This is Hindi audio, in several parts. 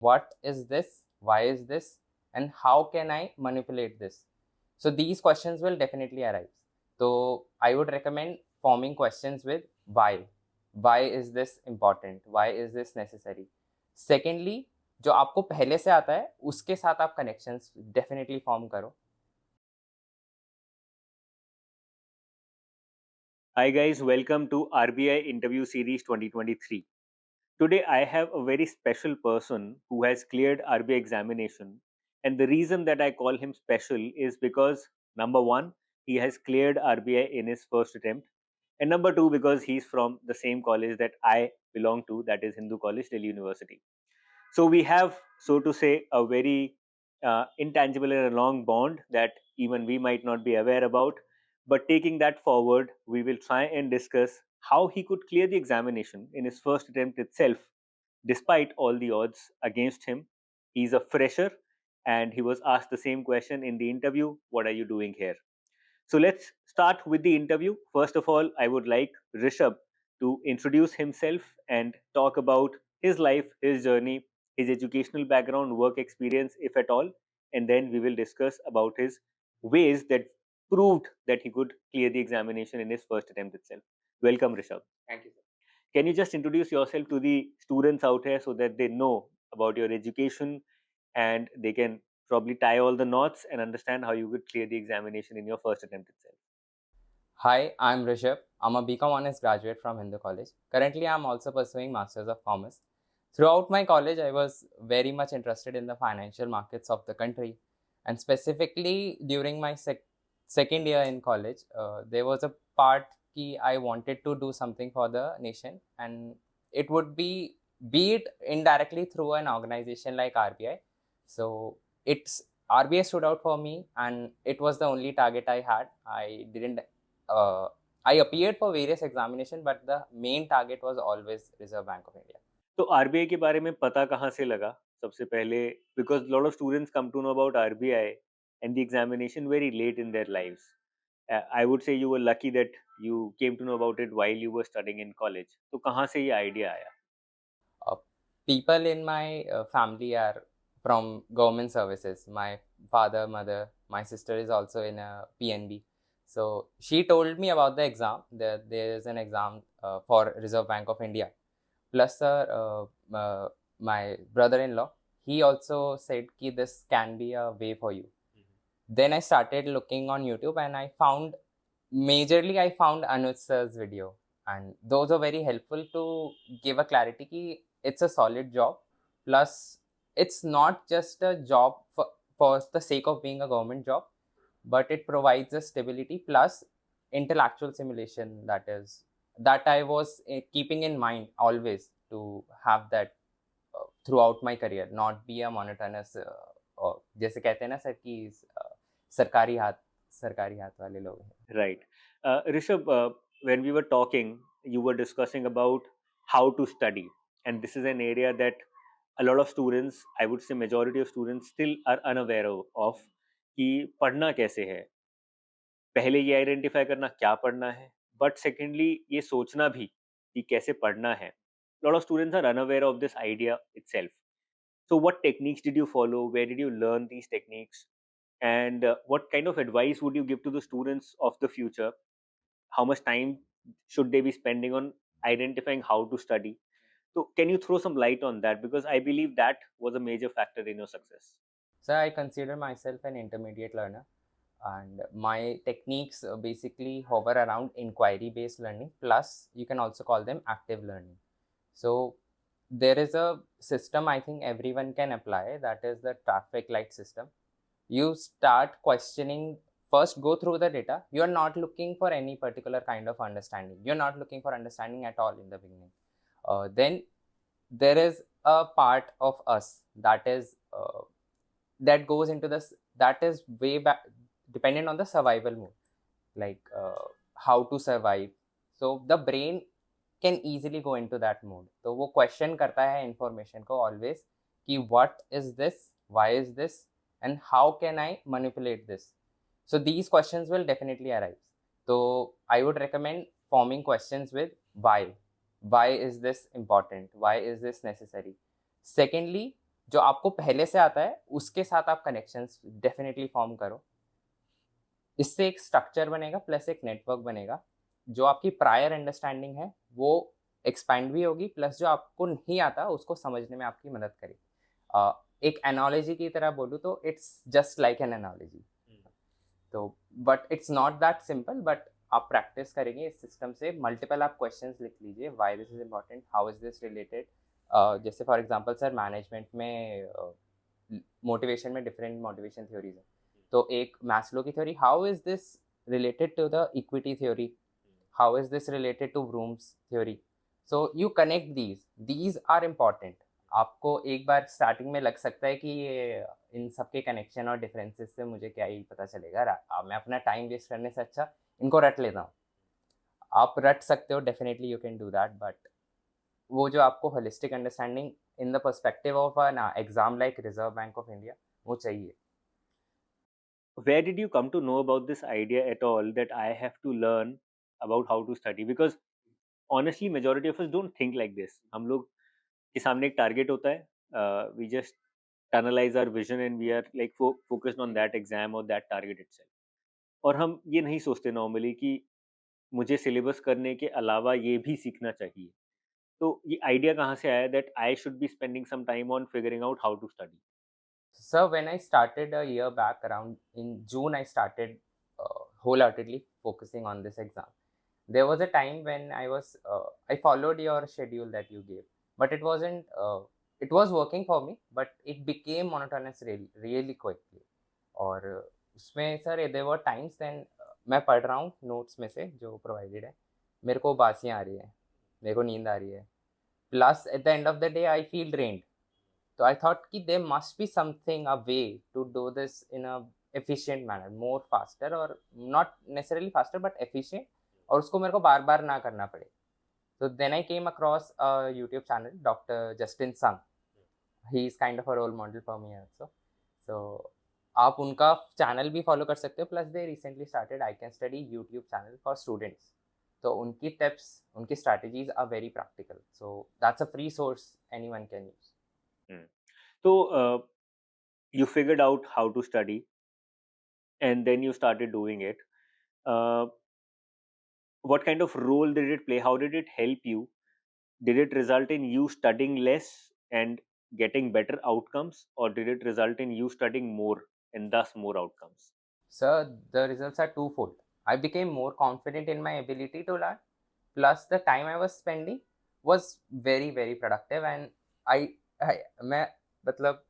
what is this, why is this, and how can I manipulate this? So these questions will definitely arise. So I would recommend forming questions with why. Why is this important? Why is this necessary? Secondly, जो आपको पहले से आता है उसके साथ आप कनेक्शंस डेफिनेटली फॉर्म करो. Hi guys, welcome to RBI Interview Series 2023. Today I have a very special person who has cleared RBI examination, and the reason that I call him special is because number 1, he has cleared RBI in his first attempt, and number 2, because he's from the same college that I belong to, that is Hindu College, Delhi University. So we have, so to say, a very intangible and a long bond that even we might not be aware about. But taking that forward, we will try and discuss how he could clear the examination in his first attempt itself, despite all the odds against him. He's a fresher, and he was asked the same question in the interview: "What are you doing here?" So let's start with the interview. First of all, I would like Rishabh to introduce himself and talk about his life, his journey, his educational background, work experience, if at all, and then we will discuss about his ways that proved that he could clear the examination in his first attempt itself. Welcome, Rishabh. Thank you, sir. Can you just introduce yourself to the students out here so that they know about your education and they can probably tie all the knots and understand how you could clear the examination in your first attempt itself? Hi, I'm Rishabh. I'm a BCom Honors graduate from Hindu College. Currently, I'm also pursuing Masters of Commerce. Throughout my college, I was very much interested in the financial markets of the country. And specifically during my second year in college, there was a part key I wanted to do something for the nation. And it would be it indirectly through an organization like RBI. So it's RBI stood out for me, and it was the only target I had. I appeared for various examinations, but the main target was always Reserve Bank of India. तो आरबीआई के बारे में पता कहाँ से लगा सबसे पहले? Because lot of students come to know about RBI and the examination very late in their lives. I would say you were lucky that you came to know about it while you were studying in college. तो कहाँ से ये आइडिया आया? People in my family are from government services. My father, mother, my sister is also in a PNB. So she told me about the exam. There is an exam for Reserve Bank of India. Plus, my brother-in-law, he also said that this can be a way for you. Then I started looking on YouTube, and I found Anuj sir's video, and those are very helpful to give a clarity ki it's a solid job. Plus, it's not just a job for the sake of being a government job, but it provides a stability plus intellectual simulation that I was keeping in mind always to have that throughout my career, not be a monotonous जैसे कहते हैं ना सर कि सरकारी हाथ वाले लोग हैं. Right. Rishabh, when we were talking, you were discussing about how to study, and this is an area that a lot of students, I would say majority of students, still are unaware of कि पढ़ना कैसे है. पहले ये आइडेंटिफाई करना क्या पढ़ना है, बट सेकेंडली ये सोचना भी कि कैसे पढ़ना है. Lot of students are unaware of this idea itself. So what techniques did you follow? Where did you learn these techniques? And what kind of advice would you give to the students of the future? How much time should they be spending on identifying how to study? So can you throw some light on that? Because I believe that was a major factor in your success. So I consider myself an intermediate learner, and my techniques basically hover around inquiry based learning, plus you can also call them active learning. So there is a system I think everyone can apply, that is the traffic light system. You start questioning, first go through the data. You are not looking for any particular kind of understanding, you're not looking for understanding at all in the beginning. Then there is a part of us that goes into this, that is way back dependent on the survival mode, like how to survive. So the brain can easily go into that mode. तो वो question करता है information को always कि what is this, why is this, and how can I manipulate this. So these questions will definitely arise. So I would recommend forming questions with why. Why is this important? Why is this necessary? Secondly, जो आपको पहले से आता है उसके साथ आप कनेक्शंस डेफिनेटली फॉर्म करो। इससे एक स्ट्रक्चर बनेगा प्लस एक नेटवर्क बनेगा। जो आपकी प्रायर अंडरस्टैंडिंग है वो एक्सपैंड भी होगी, प्लस जो आपको नहीं आता उसको समझने में आपकी मदद करेगी। एक एनालॉजी की तरह बोलूँ तो it's just like an analogy. तो but it's not that simple, but आप प्रैक्टिस करेंगे इस सिस्टम से। मल्टीपल आप क्वेश्चंस लिख लीजिए, why this is important, how is this related. जैसे फॉर एग्जांपल सर मैनेजमेंट में मोटिवेशन में डिफरेंट मोटिवेशन थ्योरीज है। तो एक मैस्लो की theory, how is this related to the equity theory, how is this related to Bloom's theory. So you connect these are important. आपको एक बार स्टार्टिंग में लग सकता है कि ये इन सबके कनेक्शन और डिफरेंसेस से मुझे क्या ही पता चलेगा, मैं अपना टाइम वेस्ट करने से अच्छा इनको रट लेता हूँ। आप रट सकते हो, definitely you can do that, but वो जो आपको holistic understanding in the perspective of an exam like reserve bank of India वो चाहिए। Where did you come to know about this idea at all that I have to learn about how to study? Because honestly, majority of us don't think like this. हम लोग के सामने एक टारगेट होता है, we just tunnelize our vision and we are like focused on that exam or that target itself. और हम ये नहीं सोचते नॉर्मली कि मुझे सिलेबस करने के अलावा ये भी सीखना चाहिए। तो ये आइडिया कहाँ से आया that I should be spending some time on figuring out how to study? So when I started a year back, around in June, I started wholeheartedly focusing on this exam. There was a time when I followed your schedule that you gave, but it wasn't. It was working for me, but it became monotonous really quickly. और उसमें sir there were times then मैं पढ़ रहा हूँ नोट्स में से जो प्रोवाइडेड है, मेरे को उबासियाँ आ रही है, मेरे को नींद आ रही है, plus eight the end of the day I feel drained. So I thought कि there must be something, a way to do this in a efficient manner, more faster, or not necessarily faster but efficient, और उसको मेरे को बार बार ना करना पड़े। So then I came across a YouTube channel, Dr. Justin Sung. He is kind of a role model for me also. So आप उनका चैनल भी फॉलो कर सकते हो, plus they recently started I can study YouTube channel for students. तो उनकी टिप्स, उनकी strategies are very practical, so that's a free source anyone can use. So you figured out how to study and then you started doing it. Uh, what kind of role did it play? How did it help you? Did it result in you studying less and getting better outcomes, or did it result in you studying more and thus more outcomes? Sir, the results are twofold. I became more confident in my ability to learn, plus the time I was spending was very productive, and मैं मतलब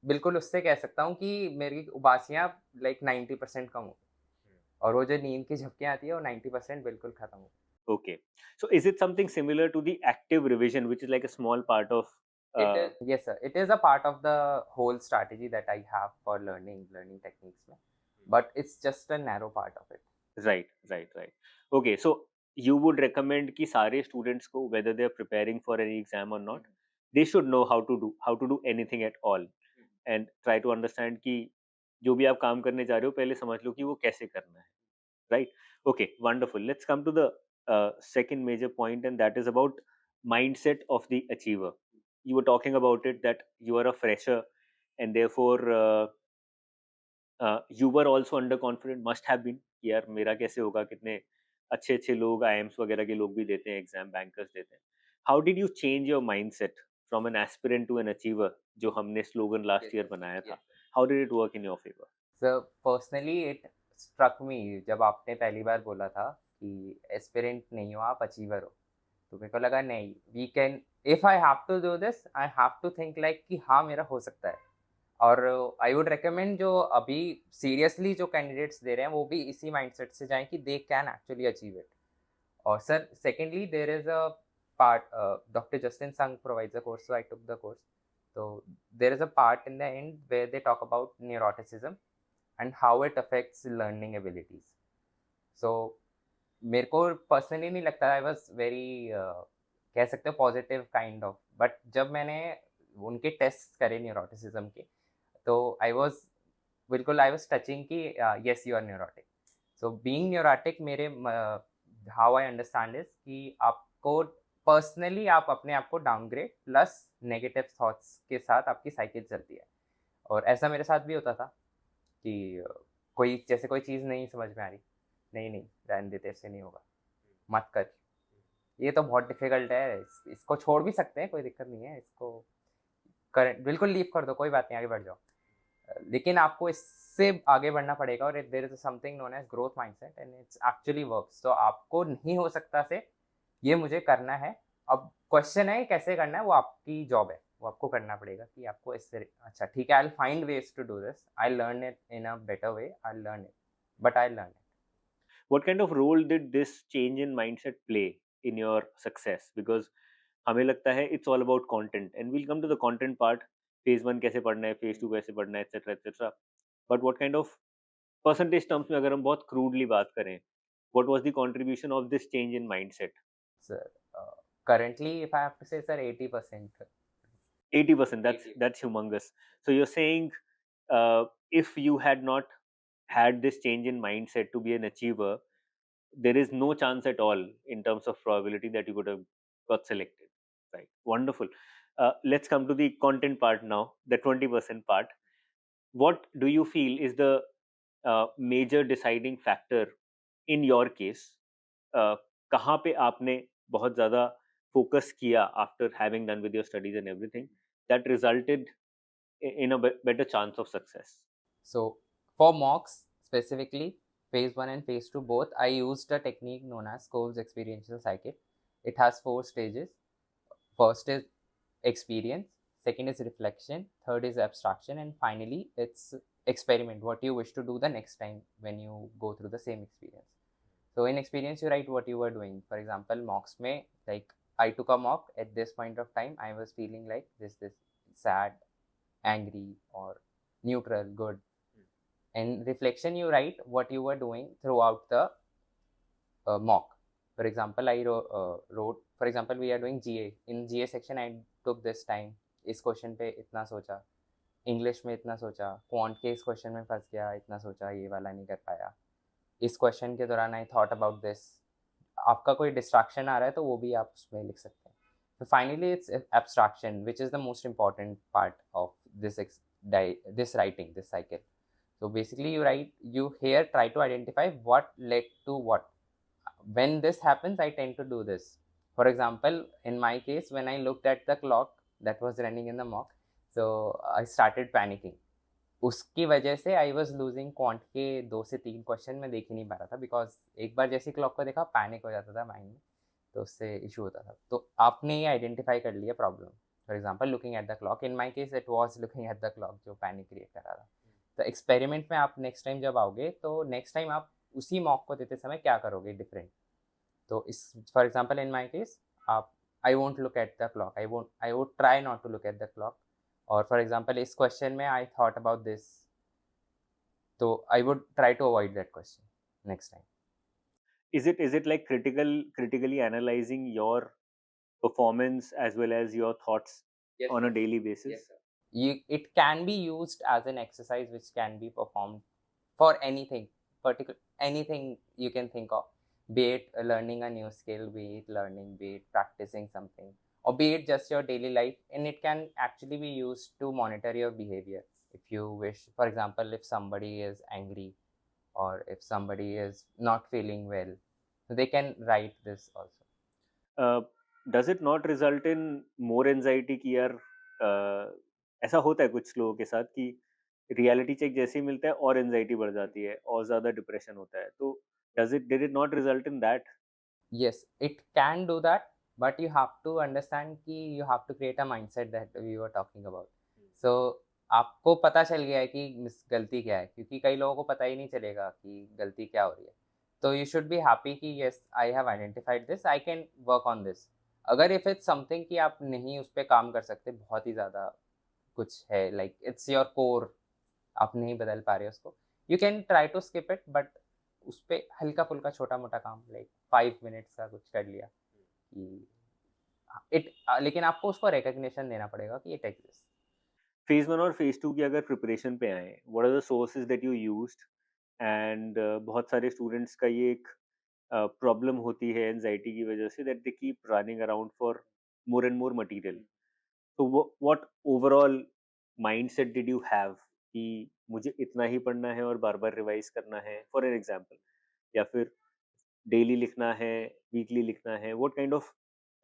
बिल्कुल उससे कह सकता हूँ कि मेरी उबासियाँ लाइक 90% कम हो गई, और वो जो नींद की झपकियाँ आती है वो 90% बिल्कुल खत्म हो। Okay. So is it something similar to the active revision, which is like a small part of? It is, yes sir, it is a part of the whole strategy that I have for learning techniques में, but it's just a narrow part of it. Right. Okay, so you would recommend कि सारे students को, whether they are preparing for any exam or not, they should know how to do anything at all, and try to understand कि जो भी आप काम करने जा रहे हो पहले समझ लो कि वो कैसे करना है, right? Okay, wonderful. Let's come to the second major point, and that is about mindset of the achiever. You were talking about it that you are a fresher, and therefore you were also underconfident, must have been कि यार मेरा कैसे होगा, कितने अच्छे अच्छे लोग आईएम्स वगैरह के लोग भी देते हैं एग्जाम, बैंकर्स देते हैं। How did you change your mindset from an aspirant to an achiever, जो हमने स्लोगन लास्ट ईयर बनाया था? How did it work in your favour? Sir personally it struck me जब आपने पहली बार बोला था कि एस्पिरेंट नहीं हो आप, अचीवर हो। तो मेरे को लगा नहीं, we can, if I have to do this I have to think like कि हाँ मेरा हो सकता है। और आई वुड रिकमेंड जो अभी सीरियसली जो कैंडिडेट्स दे रहे हैं वो भी इसी माइंडसेट से जाएं कि they can actually achieve it. और sir secondly there is a part, doctor Justin Sung provides a course, so I took the course. तो there is a part in the end where they talk about neuroticism and how it affects learning abilities. So मेरे को पर्सनली नहीं लगता, आई वॉज वेरी कह सकते हो पॉजिटिव काइंड ऑफ, बट जब मैंने उनके टेस्ट करे न्यूरोटिसिज्म के, तो आई वॉज बिल्कुल आई वॉज टचिंग कि yes you are neurotic. So being neurotic, मेरे हाउ आई अंडरस्टैंड इज कि आपको पर्सनली आप अपने आप को डाउनग्रेड प्लस नेगेटिव थॉट्स के साथ आपकी साइकिल चलती है। और ऐसा मेरे साथ भी होता था कि कोई चीज़ नहीं समझ में आ रही, नहीं, नहीं, रहने दे, तेरे से नहीं होगा, मत कर। ये तो बहुत डिफ़िकल्ट है, इसको छोड़ भी सकते हैं, कोई दिक्कत नहीं है, इसको बिल्कुल लीव कर दो, कोई बात नहीं, आगे बढ़ जाओ। लेकिन आपको इससे आगे बढ़ना पड़ेगा और there is something known as growth mindset and it's actually works. तो आपको नहीं हो सकता से ये मुझे करना है। अब क्वेश्चन है कैसे करना है, वो आपकी जॉब है, वो आपको करना पड़ेगा कि आपको इससे अच्छा ठीक है, I will find ways to do this, I learn it in a better way, I learn it, but I learn it. What kind of role did this change in mindset play in your success? Because हमें लगता है it's all about content, and we'll come to the content part. Phase 1 कैसे पढ़ना है, phase 2 कैसे पढ़ना है, etc etc. But what kind of percentage terms में अगर हम बहुत crudely बात करें, what was the contribution of this change in mindset? Sir currently if I have to say sir 80%. 80%. That's humongous. So you're saying if you had not had this change in mindset to be an achiever, there is no chance at all in terms of probability that you could have got selected. Right. Wonderful. Let's come to the content part now, the 20% part. What do you feel is the major deciding factor in your case? कहाँ पे आपने बहुत ज़्यादा focus किया after having done with your studies and everything that resulted in a better chance of success? So for mocks specifically, phase 1 and phase 2 both, I used a technique known as Cole's experiential cycle. It has 4 stages. First is experience, second is reflection, third is abstraction, and finally it's experiment, what you wish to do the next time when you go through the same experience. So in experience, you write what you were doing. For example, mocks may, like, I took a mock at this point of time, I was feeling like this sad, angry, or neutral, good. In reflection, you write what you were doing throughout the mock. For example, I wrote, for example, we are doing GA. In GA section, I took this time. इस क्वेश्चन पे इतना सोचा, इंग्लिश में इतना सोचा, क्वांट के इस क्वेश्चन में फंस गया, इतना सोचा, ये वाला नहीं कर पाया, इस क्वेश्चन के दौरान आई थॉट अबाउट दिस। आपका कोई डिस्ट्रैक्शन आ रहा है तो वो भी आप उसमें लिख सकते हैं। तो finally it's abstraction which is the most important part of this writing, this cycle. So basically you write, you here try to identify what led to what. When this happens, I tend to do this. For example, in my case, when I looked at the clock that was running in the mock, so I started panicking. उसकी वजह से आई वॉज लूजिंग क्वांट के 2 से 3 क्वेश्चन मैं देख ही नहीं पा रहा था, बिकॉज एक बार जैसे क्लॉक को देखा पैनिक हो जाता था माइंड में, तो उससे इशू होता था। तो आपने ये आइडेंटिफाई कर लिया problem. For example looking at the clock, in my case it was looking at the clock जो पैनिक क्रिएट कर रहा था। तो एक्सपेरिमेंट में आप नेक्स्ट टाइम जब आओगे तो नेक्स्ट टाइम आप उसी मॉक को देते समय क्या करोगे डिफरेंट। तो इस for example in my case आप, I won't look at the clock, I would try not to look at the clock. और फॉर एग्जाम्पल इस क्वेश्चन में आई थॉट अबाउट दिस, तो I would try to avoid that question next time. Is it like critically analyzing your performance as well as your thoughts Yes, on sir. a daily basis? Yes, sir. It can be used as an exercise which can be performed for anything, anything you can think of, be it learning a new skill, be it practicing something, or be it just your daily life, and it can actually be used to monitor your behavior if you wish. For example, if somebody is angry or if somebody is not feeling well, they can write this also. Does it not result in more anxiety कि यार ऐसा होता है कुछ लोगों के साथ कि रियलिटी चेक जैसे ही मिलता है और एंजाइटी बढ़ जाती है और ज़्यादा डिप्रेशन होता है, तो did it not result in that? Yes, it can do that, but you have to understand कि you have to create a mindset that we were talking about. So आपको पता चल गया है कि गलती क्या है, क्योंकि कई लोगों को पता ही नहीं चलेगा कि गलती क्या हो रही है। तो you should be happy कि yes, I have identified this, I can work on this. अगर if it's something कि आप नहीं उस पर काम कर सकते, बहुत ही ज़्यादा कुछ है, like it's your core, आप नहीं बदल पा रहे उसको, you can try to skip it, but उस पर हल्का फुल्का छोटा मोटा काम लाइक 5 मिनट्स का कुछ कर लिया कि इट, लेकिन आपको उसको रिकग्निशन देना पड़ेगा कि इट एग्जिस्ट। फेज 1 और फेज 2 की अगर प्रिपरेशन पे आए, what are the sources that you used? And बहुत सारे स्टूडेंट्स का ये एक प्रॉब्लम होती है एंजाइटी की वजह से, that they keep running around for more and more material. तो what overall mindset did you have कि मुझे इतना ही पढ़ना है और बार बार रिवाइज करना है, फॉर एन एग्जाम्पल, या फिर डेली लिखना है, वीकली लिखना है? What kind of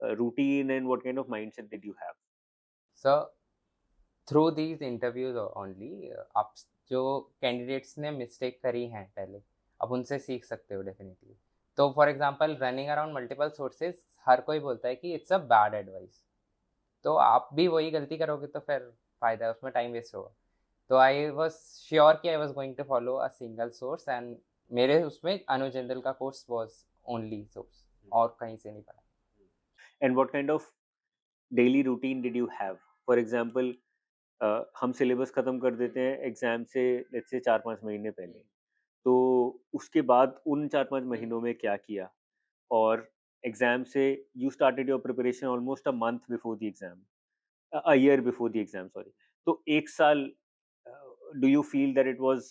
routine and what kind of mindset did you have? So through these interviews only आप जो कैंडिडेट्स ने मिस्टेक करी हैं पहले, अब उनसे सीख सकते हो डेफिनेटली. तो for example running around multiple sources, हर कोई बोलता है कि इट्स अ बैड एडवाइस. तो आप भी वही गलती करोगे तो फिर फायदा है, उसमें टाइम वेस्ट होगा. तो आई वॉज श्योर कि I was going to follow a single source, and मेरे उसमें अनुज जिंदल का कोर्स वॉज ओनली सोर्स, और कहीं से नहीं पढ़ा. And what kind of daily routine did you have? For example, हम सिलेबस खत्म कर देते हैं एग्जाम से, लेट्स से 4-5 महीने पहले. तो उसके बाद उन 4-5 महीनों में क्या किया? और एग्जाम से you started your preparation almost a month before the exam, a year before the exam, sorry. तो एक साल, do you feel that it was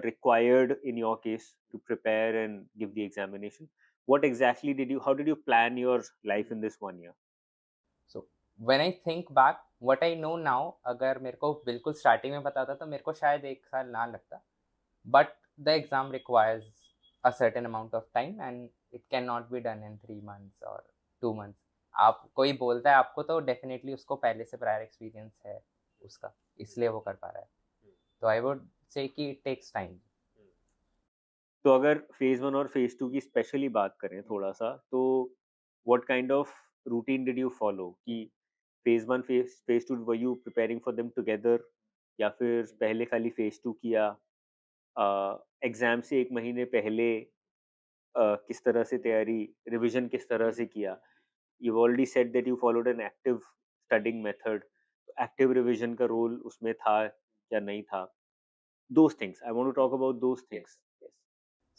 required in your case to prepare and give the examination? What exactly did you, how did you plan your life in this 1 year? So when I think back what I know now, अगर मेरे को बिल्कुल स्टार्टिंग में पता था तो मेरे को शायद एक साल ना लगता. But the exam requires a certain amount of time, and it can not be done in 3 months और 2 months. आप कोई बोलता है आपको तो डेफिनेटली उसको पहले से प्रायर एक्सपीरियंस है उसका, इसलिए वो कर पा रहा है. तो आई वुड से कि इट टेक्स टाइम. तो अगर फेज 1 और फेज 2 की स्पेशली बात करें थोड़ा सा, तो what kind of routine did you follow? कि phase 1 phase 2 were you preparing for them together, या फिर पहले खाली फेज 2 किया? एग्जाम से एक महीने पहले किस तरह से तैयारी, रिवीजन किस तरह से किया? You've already said that you followed an active studying method. Active revision का रोल उसमें था या नहीं था? Those things. I want to talk about those things. Yes.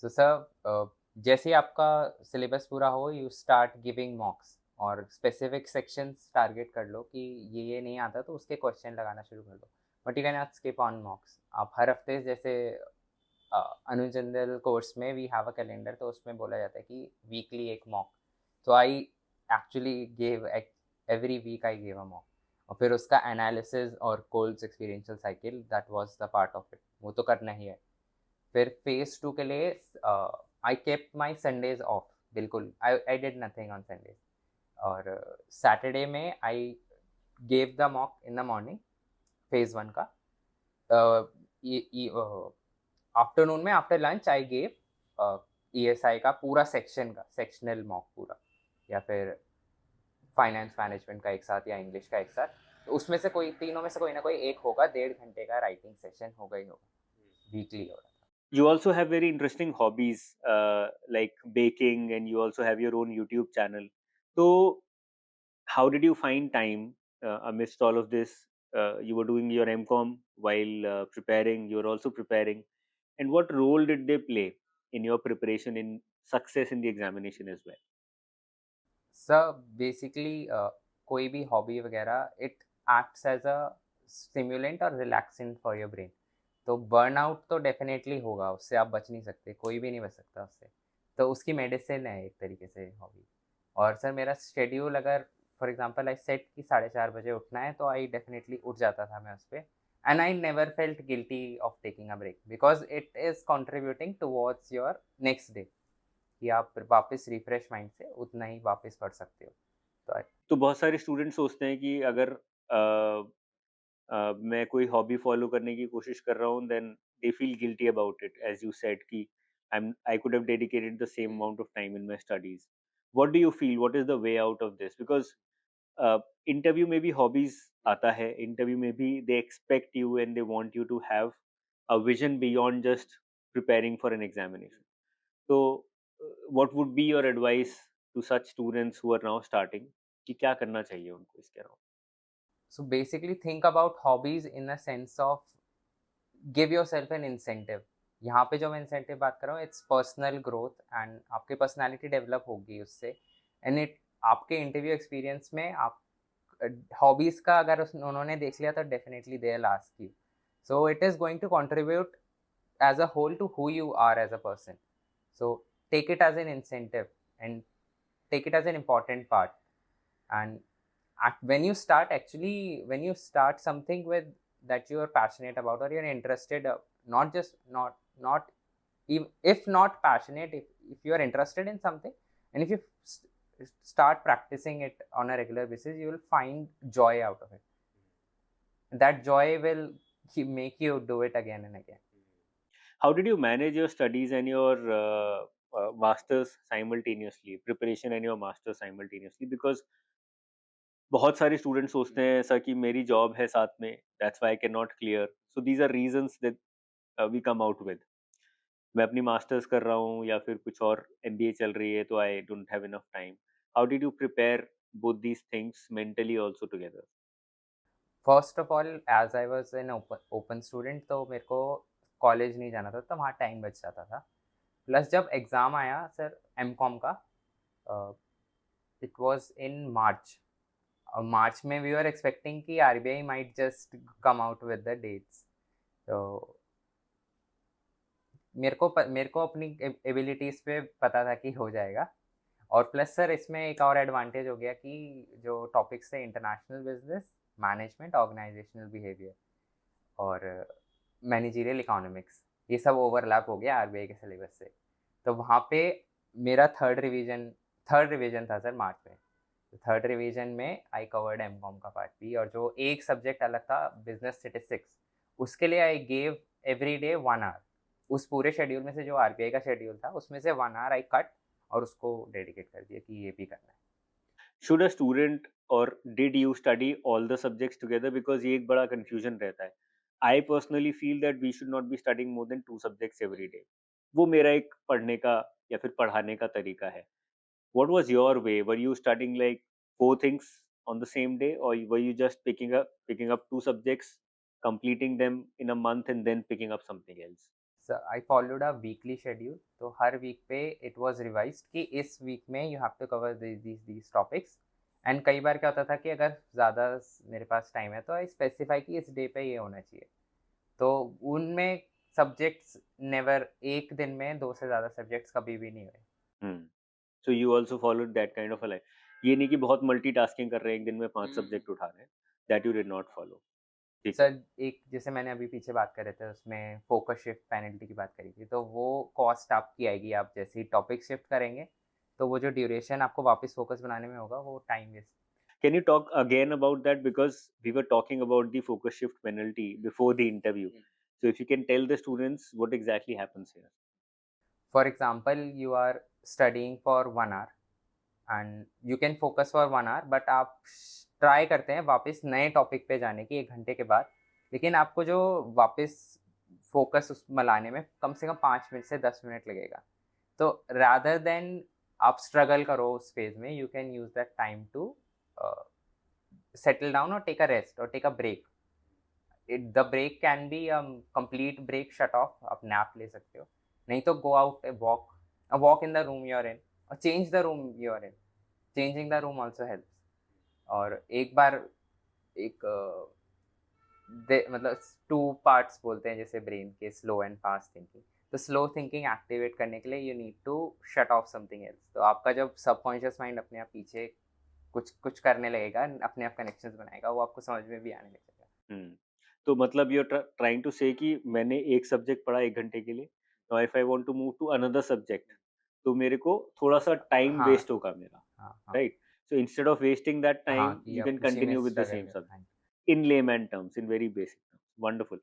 So sir जैसे ही आपका सिलेबस पूरा हो, यू स्टार्ट गिविंग मॉक्स, और स्पेसिफिक सेक्शंस टारगेट कर लो कि ये नहीं आता तो उसके क्वेश्चन लगाना शुरू कर दो. But you can not skip on मॉक्स. आप हर हफ्ते जैसे अनुजंदल कोर्स में वी हैव अ कैलेंडर, तो उसमें बोला जाता है कि वीकली एक मॉक. तो I actually gave every week I gave a mock, और फिर उसका एनालिसिस और Kolb's experiential cycle, that was the part of it, वो तो करना ही है. फिर फेज 2 के लिए I kept my Sundays off, बिल्कुल I did nothing on Sundays. और सैटरडे में I gave the mock in the morning, phase 1 का. आफ्टरनून में after lunch I gave ESI का पूरा सेक्शन का सेक्शनल मॉक पूरा, या फिर फाइनेंस मैनेजमेंट का एक साथ या इंग्लिश का एक साथ. तो उसमें से कोई तीनों में से कोई ना कोई एक होगा, 1.5 घंटे का राइटिंग सेशन होगा ही होगा, वीकली हो रहा था. You also have very interesting hobbies, like baking, and you also have your own YouTube channel. So, how did you find time amidst all of this? You were doing your MCom while preparing. You were also preparing. And what role did they play in your preparation, in success in the examination as well? Sir basically कोई भी हॉबी वगैरह, it acts as a stimulant और रिलैक्सेंट फॉर योर ब्रेन. तो बर्नआउट तो डेफिनेटली होगा, उससे आप बच नहीं सकते, कोई भी नहीं बच सकता उससे. तो उसकी मेडिसिन है एक तरीके से हॉबी. और सर मेरा शेड्यूल, अगर फॉर एग्जांपल आई सेट कि 4:30 बजे उठना है, तो आई डेफिनेटली उठ जाता था मैं उस पर. And I never felt guilty of taking a break, because it is contributing towards your next day, कि आप वापस रिफ्रेश माइंड से उतना ही वापस पढ़ सकते हो. तो तो बहुत सारे स्टूडेंट सोचते हैं कि अगर मैं कोई हॉबी फॉलो करने की कोशिश कर रहा हूँ, then they feel guilty about it, as you said कि I could have dedicated the same amount of time in my studies. What do you feel, what is the way out of this? Because interview में भी हॉबीज आता है, इंटरव्यू में भी they expect you and they want you to have a vision beyond just preparing for an examination. तो what would be your advice to such students who are now starting, कि क्या करना चाहिए उनको इसके अलावा? So basically think about hobbies in a sense of give yourself an incentive. यहाँ पे जो मैं इंसेंटिव बात कर रहा हूँ, इट्स पर्सनल ग्रोथ, एंड आपकी पर्सनैलिटी डेवलप होगी उससे. एंड इट आपके इंटरव्यू एक्सपीरियंस में आप हॉबीज़ का अगर उन्होंने देख लिया तो definitely they will ask you. So it is going to contribute as a whole to who you are as a person. So take it as an incentive and take it as an important part. And when you start, actually when you start something with that you are passionate about or you're interested, not just not if not passionate, if you are interested in something, and if you start practicing it on a regular basis, you will find joy out of it. That joy will make you do it again and again. How did you manage your studies and your masters simultaneously, preparation and your masters simultaneously? Because बहुत सारे स्टूडेंट सोचते हैं सर कि मेरी जॉब है साथ में, that's why I can not clear, so these are reasons that we come out with. मैं अपनी मास्टर्स कर रहा हूँ या फिर कुछ और एमबीए चल रही है, तो I don't have enough time. How did you prepare both these things mentally also together? First of all, as I was an open student, तो मेरे को कॉलेज नहीं जाना था, तो वहाँ टाइम बच जाता था। प्लस जब एग्ज़ाम आया सर एम कॉम का, it was in March. March में वी आर एक्सपेक्टिंग कि RBI might just come out with the dates. तो मेरे को अपनी एबिलिटीज़ पे पता था कि हो जाएगा। और प्लस सर इसमें एक और एडवांटेज हो गया कि जो टॉपिक्स थे, international business management, organisational behaviour और मैनेजरियल इकोनॉमिक्स, ये सब ओवरलैप हो गया आरबीआई के सिलेबस से। तो वहाँ पे मेरा थर्ड रिवीजन था सर मार्च में। थर्ड रिवीजन में आई कवर्ड एम कॉम का पार्ट बी, और जो एक सब्जेक्ट अलग था बिजनेस स्टेटिस्टिक्स, उसके लिए I gave every day 1 hour. उस पूरे शेड्यूल में से जो आरबीआई का शेड्यूल था उसमें से 1 आवर आई कट और उसको डेडिकेट कर दिया कि ये भी करना है। शुड अ स्टूडेंट और did you study all the subjects together? Because ये एक बड़ा कंफ्यूजन रहता है। I personally feel that we should not be studying more than 2 subjects every day. वो मेरा एक पढ़ने का या फिर पढ़ाने का तरीका है। What was your way? Were you studying like 4 things on the same day, or were you just picking up 2 subjects, completing them in a month, and then picking up something else? I followed a weekly schedule, तो हर वीक पे इट वाज रिवाइज्ड कि इस वीक में you have to cover these topics. And कई बार क्या होता था कि अगर ज़्यादा मेरे पास टाइम है तो आई स्पेसिफाई कि इस डे पे ये होना चाहिए। तो उनमें सब्जेक्ट्स नेवर, एक दिन में 2 से ज़्यादा सब्जेक्ट्स कभी भी नहीं हुए। Hmm. So you also followed that kind of a life. ये नहीं कि बहुत मल्टीटास्किंग कर रहे हैं, एक दिन में 5 सब्जेक्ट उठा रहे हैं। That you did not follow. ठीक है। सर एक जैसे मैंने अभी पीछे बात कर रहे थे, उसमें फोकस शिफ्ट पेनल्टी की बात करी थी, तो वो कॉस्ट आपकी आएगी। आप जैसे ही टॉपिक शिफ्ट करेंगे तो वो जो ड्यूरेशन आपको वापस फोकस बनाने में होगा वो time waste. Can you talk again about that? Because we were talking about the focus shift penalty before the interview. So if you can tell the students what exactly happens here. For example, you are studying for 1 hour and you can focus for 1 hour, but आप ट्राई करते हैं वापस नए टॉपिक पे जाने की 1 घंटे के बाद, लेकिन आपको जो वापस फोकस उस में लाने में कम से कम 5 मिनट से 10 मिनट लगेगा। तो रादर देन आप स्ट्रगल करो उस फेज में, you can use that time to settle down और टेक अ रेस्ट और take a break. The break can be complete break, shut off, आप नैप ले सकते हो, नहीं तो go out, walk in the room you are in, और change the room you are in. Changing the room also helps. और एक बार एक मतलब 2 पार्ट्स बोलते हैं जैसे ब्रेन के, स्लो एंड फास्ट थिंकिंग। तो स्लो थिंकिंग एक्टिवेट करने के लिए you need to shut off something else. तो आपका जब सबकॉन्शियस माइंड अपने आप पीछे कुछ कुछ करने लगेगा, अपने आप कनेक्शंस बनाएगा, वो आपको समझ में भी आने लगेगा। तो मतलब यू आर ट्राइंग टू से कि मैंने एक सब्जेक्ट पढ़ा 1 घंटे के लिए, now if I want to move to another subject, तो मेरे को थोड़ा सा टाइम हाँ वेस्ट होगा मेरा, हाँ हाँ right? So instead of wasting that हाँ, टाइम कि यू आप कैन उसी में continue with the struggle same कर। हाँ। Subject in layman terms, in very basic terms. Wonderful.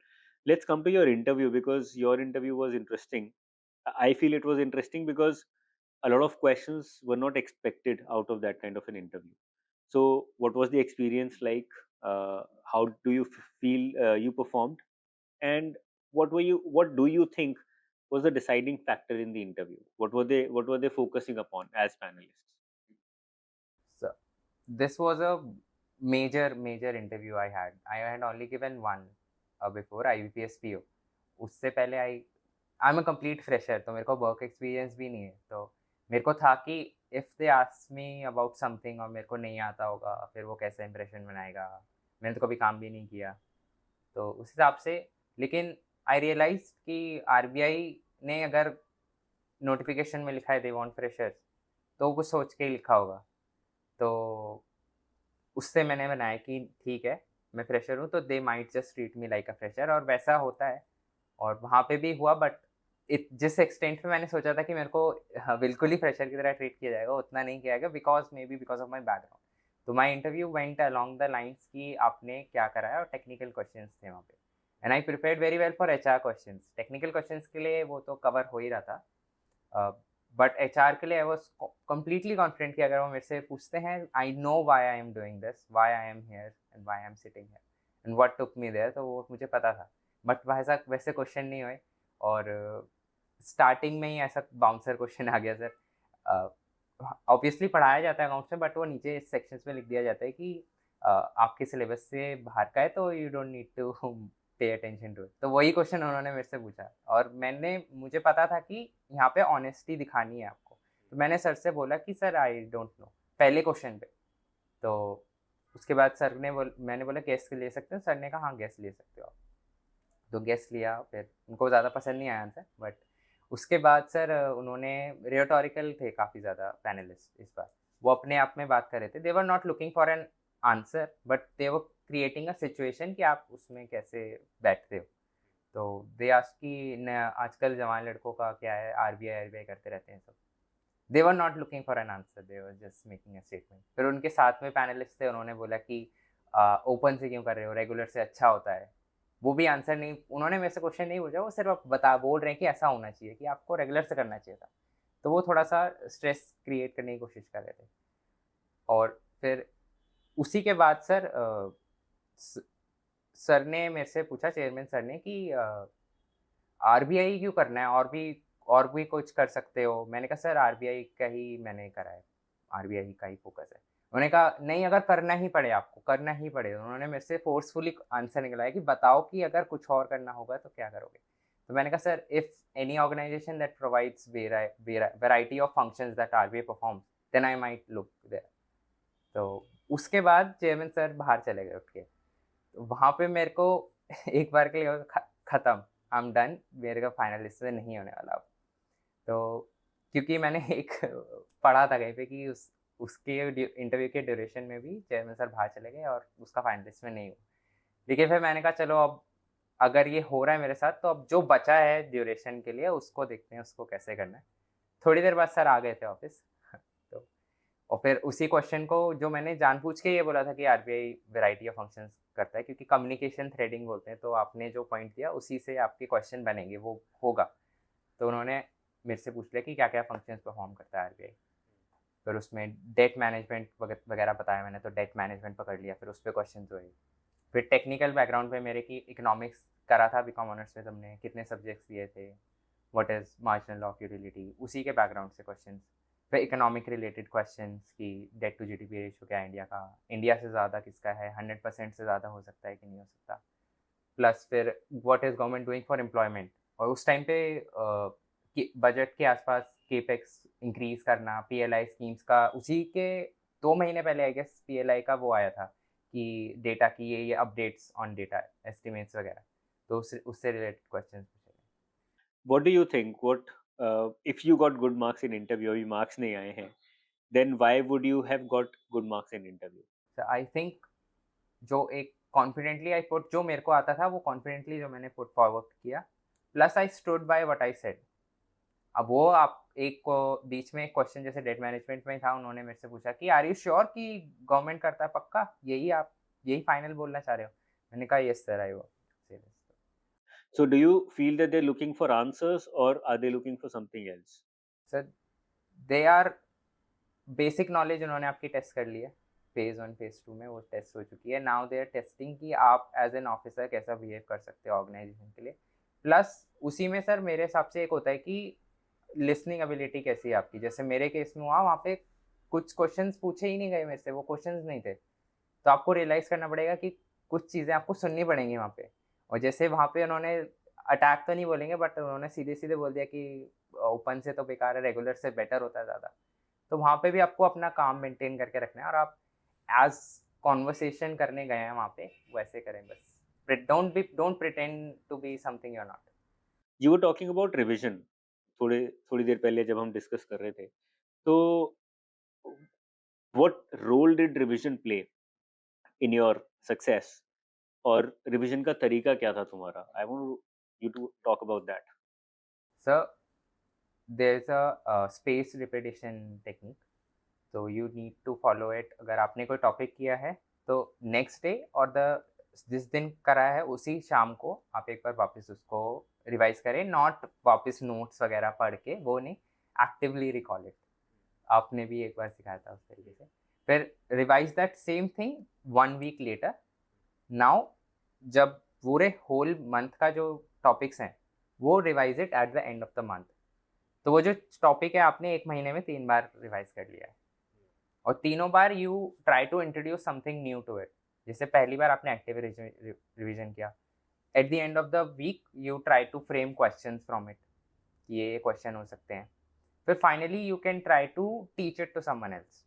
Let's come to your interview, because your interview was interesting. I feel it was interesting because a lot of questions were not expected out of that kind of an interview. So what was the experience like? How do you feel you performed? And what do you think was the deciding factor in the interview? What were they focusing upon as panelists? So this was a major interview I had. I had only given one before IBPS PO. उससे पहले I am a complete fresher, तो मेरे को वर्क एक्सपीरियंस भी नहीं है। तो मेरे को था कि if they ask me about something और मेरे को नहीं आता होगा, फिर वो कैसे इंप्रेशन बनाएगा, मैंने तो कभी काम भी नहीं किया। तो उस हिसाब से, लेकिन आई रियलाइज कि आरबीआई ने अगर नोटिफिकेशन में लिखा है दे वांट फ्रेशर्स, तो वो कुछ सोच के ही लिखा होगा। तो उससे मैंने बनाया कि ठीक है, मैं फ्रेशर हूँ तो they might just treat me like a fresher, और वैसा होता है। और वहाँ पे भी हुआ, बट जिस एक्सटेंट पे मैंने सोचा था कि मेरे को हाँ, बिल्कुल ही फ्रेशर की तरह ट्रीट किया जाएगा, उतना नहीं किया गया, because maybe because of my background. तो my interview went along the lines कि आपने क्या करा है, और टेक्निकल क्वेश्चंस थे वहाँ पे। And I prepared very well for HR questions. Technical questions के लिए वो तो कवर हो ही रहा था, बट एचआर के लिए आई वाज कंप्लीटली कॉन्फिडेंट कि अगर वो मेरे से पूछते हैं, I know why I am doing this, why I am here and why I am sitting here and what took me there, तो वो मुझे पता था। बट वैसा वैसे क्वेश्चन नहीं हुए, और स्टार्टिंग में ही ऐसा बाउंसर क्वेश्चन आ गया सर। ऑब्वियसली पढ़ाया जाता है अकाउंट्स में, बट वो नीचे सेक्शंस में लिख दिया जाता है कि आपके सिलेबस से बाहर का है, तो you don't need to pay attention to it. तो वही क्वेश्चन उन्होंने मेरे से पूछा, और मुझे पता था कि यहाँ पे ऑनेस्टी दिखानी है आपको। तो मैंने सर से बोला कि सर आई डोंट नो, पहले क्वेश्चन पे। तो उसके बाद मैंने बोला गेस्ट ले सकते हो, सर ने कहा हाँ गेस्ट ले सकते हो आप। तो गेस्ट लिया, फिर उनको ज़्यादा पसंद नहीं आया आंसर, बट उसके बाद सर उन्होंने रियोटोरिकल थे काफ़ी ज़्यादा पैनलिस्ट इस बार। वो अपने आप में बात कर रहे थे, they were not looking for an answer, but they were creating a situation कि आप उसमें कैसे बैठते हो। तो दे आस्क कि आजकल जवान लड़कों का क्या है, आरबीआई करते रहते हैं सब। They were not looking for an answer, they were just making a statement. फिर उनके साथ में पैनलिस्ट थे, उन्होंने बोला कि ओपन से क्यों कर रहे हो, रेगुलर से अच्छा होता है। वो भी आंसर नहीं, उन्होंने मेरे से क्वेश्चन नहीं पूछा, वो सिर्फ बोल रहे हैं कि ऐसा होना चाहिए, कि आपको रेगुलर से करना चाहिए था। तो वो थोड़ा सा स्ट्रेस क्रिएट करने की कोशिश कर रहे थे। और फिर उसी के बाद सर ने मेरे से पूछा, चेयरमैन सर ने, कि आरबीआई क्यों करना है, और भी कुछ कर सकते हो। मैंने कहा सर आरबीआई का ही मैंने करा है, आरबीआई का ही फोकस है। उन्होंने कहा नहीं, अगर करना ही पड़े आपको, करना ही पड़े। उन्होंने मेरे से फोर्सफुली आंसर निकलाया कि बताओ कि अगर कुछ और करना होगा तो क्या करोगे। तो मैंने कहा sir, if any organisation that provides variety of functions that RBI performs, then I might look there. तो उसके बाद चेयरमैन सर बाहर चले गए उठ के। तो वहाँ पे मेरे को एक बार के लिए खत्म, आई एम डन, मेरे का फाइनल लिस्ट में नहीं होने वाला अब। तो क्योंकि मैंने एक पढ़ा था कहीं पे कि उसके इंटरव्यू के ड्यूरेशन में भी चेयरमैन सर बाहर चले गए और उसका फाइनल लिस्ट में नहीं हुआ। लेकिन फिर मैंने कहा चलो, अब अगर ये हो रहा है मेरे साथ, तो अब जो बचा है ड्यूरेशन के लिए उसको देखते हैं, उसको कैसे करना है। थोड़ी देर बाद सर आ गए थे ऑफिस। तो और फिर उसी क्वेश्चन को, जो मैंने जानबूझ के ये बोला था कि आरबीआई वैरायटी ऑफ फंक्शंस करता है, क्योंकि कम्युनिकेशन थ्रेडिंग बोलते हैं, तो आपने जो पॉइंट दिया उसी से आपके क्वेश्चन बनेंगे, वो होगा। तो उन्होंने मेरे से पूछ लिया कि क्या क्या फंक्शंस परफॉर्म करता है आरबीआई। फिर उसमें डेट मैनेजमेंट वगैरह बताया मैंने, तो डेट मैनेजमेंट पकड़ लिया, फिर उस पर क्वेश्चन हुए। फिर टेक्निकल बैकग्राउंड पे मेरे की इकोनॉमिक्स करा था बीकॉम ऑनर्स में, तुमने कितने सब्जेक्ट्स दिए थे, what is marginal of utility, उसी के बैकग्राउंड से क्वेश्चन। फिर इकोनॉमिक रिलेटेड क्वेश्चन की डेट टू जीडीपी रेशियो क्या है इंडिया का, इंडिया से ज़्यादा किसका है, 100% से ज़्यादा हो सकता है कि नहीं हो सकता। प्लस फिर what is government doing for employment, और उस टाइम पे बजट के आसपास केपेक्स इंक्रीज करना, पीएलआई स्कीम्स का, उसी के 2 महीने पहले आई गेस पीएलआई का वो आया था कि डेटा की ये अपडेट्स ऑन डेटा एस्टिमेट्स वगैरह। तो उससे रिलेटेड क्वेश्चन पूछे। What do you think? What if you got good marks in interview? अभी marks नहीं आए हैं, then why would you have got good marks in interview? I think जो एक कॉन्फिडेंटली आई पुट, जो मेरे को आता था वो कॉन्फिडेंटली जो मैंने पुट फॉरवर्ड किया, plus I stood by what I said. अब वो आप एक को बीच में एक क्वेश्चन जैसे डेट मैनेजमेंट में था, उन्होंने मेरे से पूछा कि आर यू श्योर कि गवर्नमेंट करता है पक्का, यही आप यही फाइनल बोलना चाह रहे हो। मैंने कहा यस सर, आई वो serious. So do you feel that they're looking for answers or are they looking for something else? Sir they are basic knowledge उन्होंने आपकी टेस्ट कर ली है, फेज़ 1 फेज़ 2 में वो टेस्ट हो चुकी है। नाउ दे आर टेस्टिंग कि आप एज एन ऑफिसर कैसा बिहेव कर सकते हो ऑर्गेनाइजेशन के लिए। प्लस उसी में सर मेरे हिसाब से एक होता है कि लिसनिंग एबिलिटी कैसी है आपकी। जैसे मेरे केस में हुआ, वहाँ पे कुछ क्वेश्चंस पूछे ही नहीं गए मेरे से, वो क्वेश्चंस नहीं थे। तो आपको रियलाइज़ करना पड़ेगा कि कुछ चीज़ें आपको सुननी पड़ेंगी वहाँ पे। और जैसे वहाँ पे उन्होंने अटैक तो नहीं बोलेंगे, बट उन्होंने सीधे-सीधे बोल दिया कि ओपन से तो बेकार है, रेगुलर से बेटर होता है ज़्यादा। तो वहाँ पे भी आपको अपना काम मेंटेन करके रखना है, और आप एज़ कन्वर्सेशन करने गए हैं वहाँ पे, वैसे करें बस। Don't pretend to be something you are not. You were talking about revision. थोड़ी देर पहले जब हम डिस्कस कर रहे थे, तो what role did revision play in your success, और रिवीजन का तरीका क्या था तुम्हारा? I want you to talk about that. So there's a space repetition technique. So you need to follow it. अगर आपने कोई टॉपिक किया है तो नेक्स्ट डे और द जिस दिन करा है उसी शाम को आप एक बार वापस उसको रिवाइज करें, नॉट वापस नोट्स वगैरह पढ़ के, वो नहीं, एक्टिवली रिकॉल इट. आपने भी एक बार सिखाया था उस तरीके से. फिर revise that same thing 1 week later. Now जब पूरे होल मंथ का जो टॉपिक्स हैं वो revise it at the end of the month. तो वो जो टॉपिक है आपने 1 महीने में 3 बार रिवाइज कर लिया है, और तीनों बार you try to introduce something new to it. जैसे पहली बार आपने एक्टिव रिवीजन किया, at the end of the week you try to frame questions from it, ये क्वेश्चन हो सकते हैं. फिर finally you can try to teach it to someone else.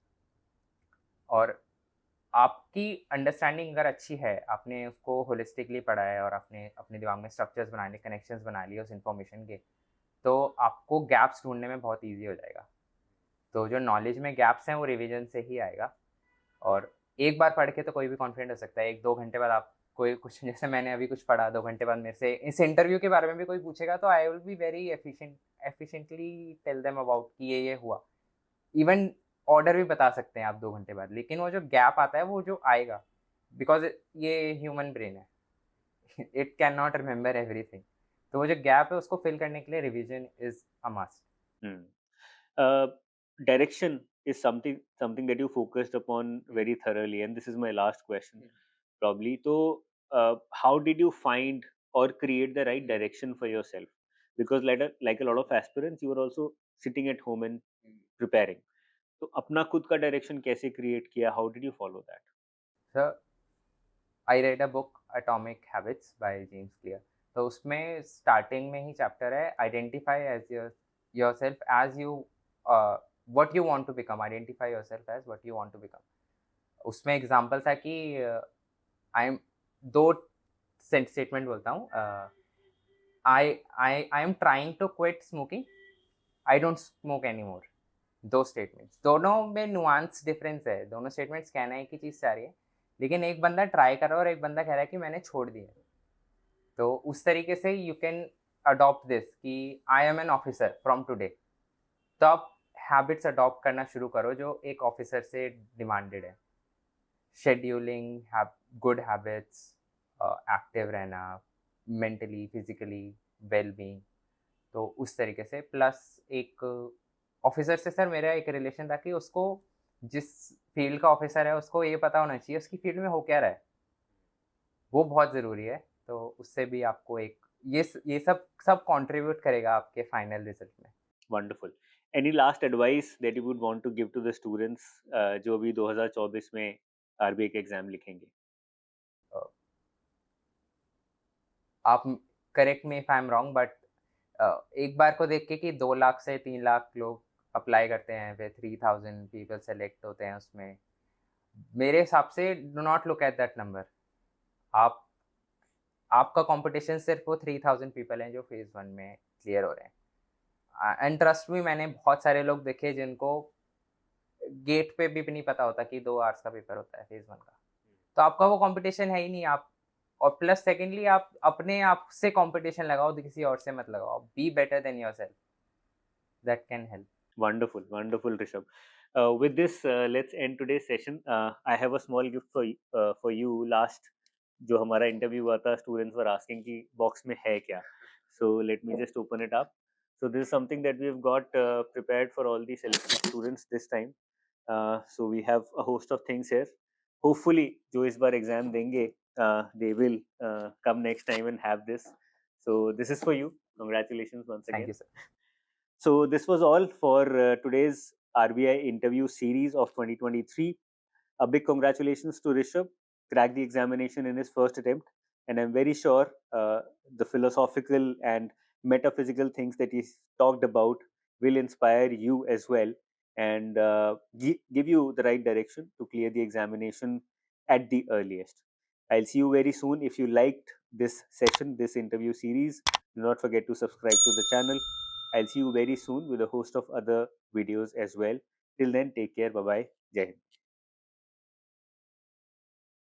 और आपकी अंडरस्टैंडिंग अगर अच्छी है, आपने उसको होलिस्टिकली पढ़ा है और आपने अपने दिमाग में स्ट्रक्चर्स बना लिए, कनेक्शंस बना लिए उस इन्फॉर्मेशन के, तो आपको गैप्स ढूंढने में बहुत ईजी हो जाएगा. तो जो नॉलेज में गैप्स हैं वो रिवीजन से ही आएगा. और एक बार पढ़ के तो कोई भी कॉन्फिडेंट हो सकता है. 1-2 घंटे बाद आप कोई कुछ, जैसे मैंने अभी कुछ पढ़ा, 2 घंटे बाद मेरे से इस इंटरव्यू के बारे में भी कोई पूछेगा तो I will be very efficiently tell them about कि ये हुआ. इवन ऑर्डर भी बता सकते हैं आप 2 घंटे बाद, लेकिन वो जो गैप आता है वो जो आएगा, बिकॉज ये ह्यूमन ब्रेन है, it can not remember everything. तो वो जो गैप है उसको फिल करने के लिए revision is a must. Direction is something that you focused upon very thoroughly, and this is my last question, probably. So, how did you find or create the right direction for yourself? Because like a lot of aspirants, you were also sitting at home and preparing. तो अपना खुद का डायरेक्शन कैसे क्रिएट किया? How did you follow that? Sir, I read a book atomic habits by James Clear. तो उसमें स्टार्टिंग में ही चैप्टर है identify as yourself as you what you want to become. Identify yourself as what you want to become. उसमें एग्जांपल था कि आई एम, दो स्टेटमेंट बोलता हूँ. I am trying to quit smoking, I don't smoke any more. दो स्टेटमेंट्स, दोनों में नुआंस डिफरेंस है. दोनों स्टेटमेंट्स कहना एक ही चीज़ चाह रही है, लेकिन एक बंदा ट्राई कर रहा है और एक बंदा कह रहा है कि मैंने छोड़ दिया. तो उस तरीके से यू कैन अडॉप्ट दिस कि I M an officer from today. तो आप हैबिट्स अडॉप्ट करना शुरू करो जो एक ऑफिसर से डिमांडेड है. शेड्यूलिंग, गुड हैबिट्स, एक्टिव रहना, मेंटली फिजिकली वेल बीइंग. तो उस तरीके से, प्लस एक ऑफिसर से सर मेरा एक रिलेशन था कि उसको, जिस फील्ड का ऑफिसर है उसको ये पता होना चाहिए उसकी फील्ड में हो क्या रहा है. वो बहुत ज़रूरी है. तो उससे भी आपको एक ये सब सब कंट्रीब्यूट करेगा आपके फाइनल रिजल्ट में. Wonderful. Any last advice that you would want to give to the students जो भी 2024 में आरबीआई के एग्जाम लिखेंगे? आप correct me if I am wrong, but एक बार को देख के कि 2 लाख से 3 लाख लोग अप्लाई करते हैं, फिर 3000 पीपल सेलेक्ट होते हैं उसमें. मेरे हिसाब से do not look at that number. आप आपका कंपटीशन सिर्फ वो 3000 पीपल हैं जो फेज़ 1 में क्लियर हो रहे हैं. एंड ट्रस्ट मी, मैंने बहुत सारे लोग देखे जिनको गेट पे भी नहीं पता होता कि 2 आवर्स का पेपर होता है फेज़ 1 का. तो आपका वो कंपटीशन है ही नहीं. आप, और प्लस सेकेंडली आप अपने आप से कंपटीशन लगाओ, किसी और से मत लगाओ. Be better than yourself, that can help. Wonderful, wonderful, Rishabh. With this, let's end today's session. I have a small gift for you. Last जो हमारा इंटरव्यू हुआ था, स्टूडेंट्स वर आस्किंग कि बॉक्स में है क्या. So let me just open it up. So this is something that we have got prepared for all the selected students this time. So we have a host of things here. Hopefully, जो इस बार एग्जाम देंगे, they will come next time and have this. So this is for you. Congratulations once again. Thank you sir. So this was all for today's RBI interview series of 2023. A big congratulations to Rishabh, cracked the examination in his first attempt, and I'm very sure the philosophical and metaphysical things that he talked about will inspire you as well, and give you the right direction to clear the examination at the earliest. I'll see you very soon. If you liked this session, this interview series, do not forget to subscribe to the channel. I'll see you very soon with a host of other videos as well. Till then, take care. Bye bye. Jai Hind.